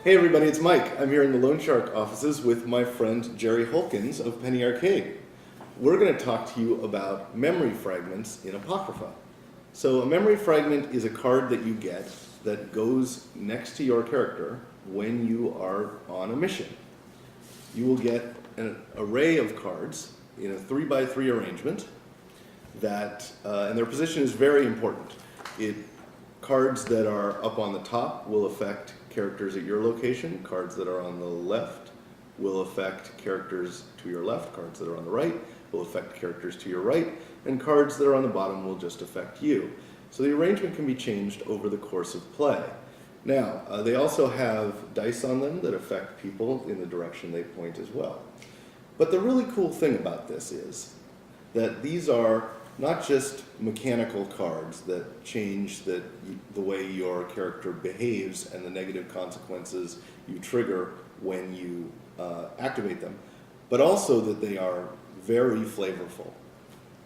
Hey everybody, it's Mike. I'm here in the Loan Shark offices with my friend Jerry Holkins of Penny Arcade. We're going to talk to you about memory fragments in Apocrypha. So a memory fragment is a card that you get that goes next to your character when you are on a mission. You will get an array of cards in a 3x3 arrangement that, and their position is very important. Cards that are up on the top will affect characters at your location. Cards that are on the left will affect characters to your left. Cards that are on the right will affect characters to your right. And cards that are on the bottom will just affect you. So the arrangement can be changed over the course of play. Now, they also have dice on them that affect people in the direction they point as well. But the really cool thing about this is that these are not just mechanical cards that change the way your character behaves and the negative consequences you trigger when you activate them, but also that they are very flavorful.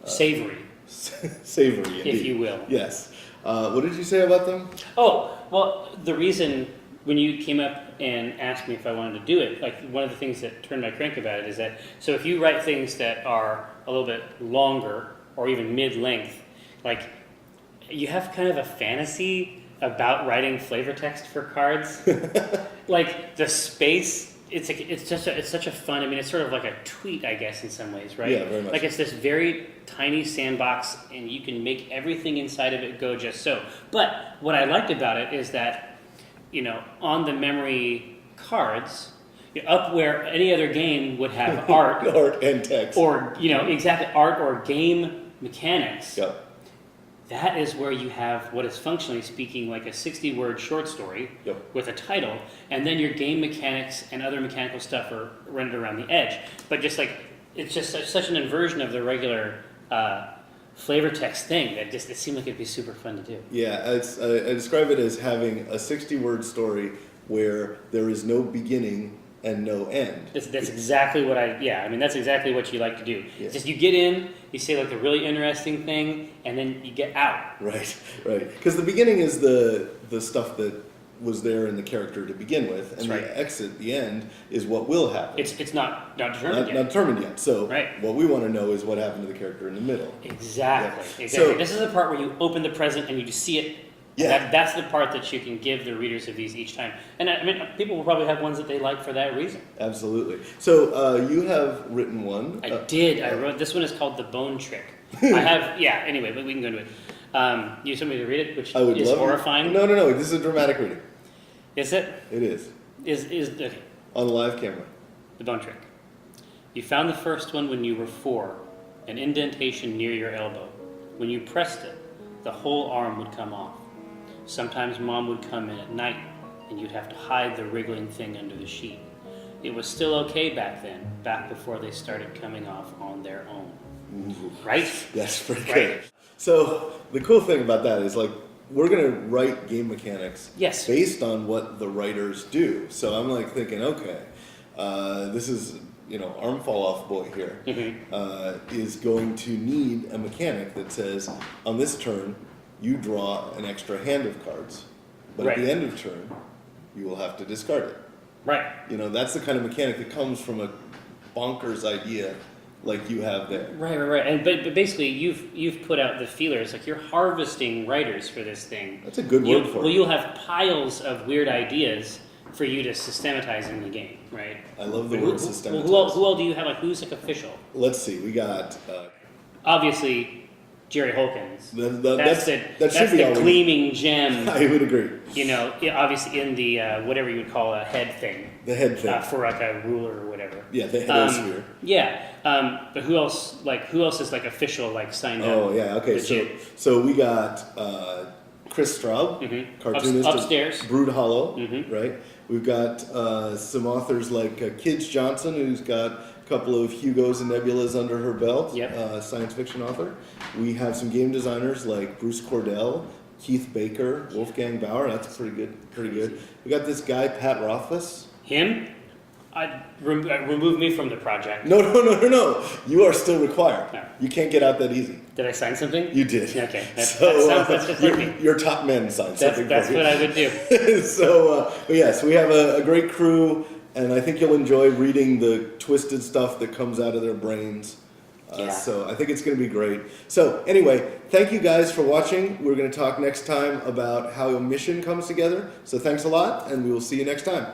Savory. Savory, indeed. If you will. Yes. What did you say about them? Oh, well, the reason when you came up and asked me if I wanted to do it, like one of the things that turned my crank about it is that, so if you write things that are a little bit longer or even mid-length, like you have kind of a fantasy about writing flavor text for cards. Like the space, it's such a fun, I mean, it's sort of like a tweet, I guess, in some ways, right? Yeah, very much. Like it's this very tiny sandbox and you can make everything inside of it go just so. But what I liked about it is that, you know, on the memory cards, up where any other game would have art. Art and text. Or, you know, exactly, art or game mechanics. Yep. That is where you have what is functionally speaking like a 60-word short story with a title, and then your game mechanics and other mechanical stuff are rendered around the edge. But just like, it's just such an inversion of the regular flavor text thing that just it seemed like it'd be super fun to do. Yeah, I describe it as having a 60-word story where there is no beginning and no end. That's exactly what that's exactly what you like to do. Yeah. Just you get in, you say like a really interesting thing, and then you get out. Right. Because the beginning is the stuff that was there in the character to begin with, and the exit, the end, is what will happen. It's not determined yet. Not determined yet. So right. What we want to know is what happened to the character in the middle. Exactly. So, this is the part where you open the present and you just see it. Yeah. That's the part that you can give the readers of these each time. And I mean, people will probably have ones that they like for that reason. Absolutely. So you have written one. I did. I wrote, this one is called The Bone Trick. I have, anyway, but we can go into it. You want me to read it, which is horrifying? No. This is a dramatic reading. Is it? It is. Okay. On live camera. The Bone Trick. You found the first one when you were 4, an indentation near your elbow. When you pressed it, the whole arm would come off. Sometimes Mom would come in at night, and you'd have to hide the wriggling thing under the sheet. It was still okay back then, back before they started coming off on their own. Ooh. Right? That's pretty good. So the cool thing about that is, like, we're going to write game mechanics based on what the writers do. So I'm like thinking, okay, this is, arm fall off boy here, is going to need a mechanic that says, on this turn, you draw an extra hand of cards, but at the end of turn, you will have to discard it. Right. That's the kind of mechanic that comes from a bonkers idea like you have there. Right. And but basically, you've put out the feelers, like you're harvesting writers for this thing. That's a good word for it. Well, you'll have piles of weird ideas for you to systematize in the game, right? I love the word systematize. Who all do you have? Like, who's like official? Let's see. We got obviously Jerry Holkins. That's the gleaming gem. I would agree. Obviously in the whatever you would call a head thing. The head thing. For like a ruler or whatever. Yeah, the head sphere. Yeah. But who else is like official, like signed up? Oh yeah. Okay. So we got Chris Straub, cartoonist upstairs, of Brood Hollow, right? We've got some authors like Kids Johnson, who's got a couple of Hugos and Nebulas under her belt, science fiction author. We have some game designers like Bruce Cordell, Keith Baker, Wolfgang Bauer. That's pretty good. We got this guy Pat Rothfuss. Him? Remove me from the project. No. You are still required. No. You can't get out that easy. Did I sign something? You did. Okay. That's just your, like me. your top men signed something That's for you. what I would do. So, but yes, we have a great crew, and I think you'll enjoy reading the twisted stuff that comes out of their brains. Yeah. So I think it's going to be great. So anyway, thank you guys for watching. We're going to talk next time about how a mission comes together. So thanks a lot, and we will see you next time.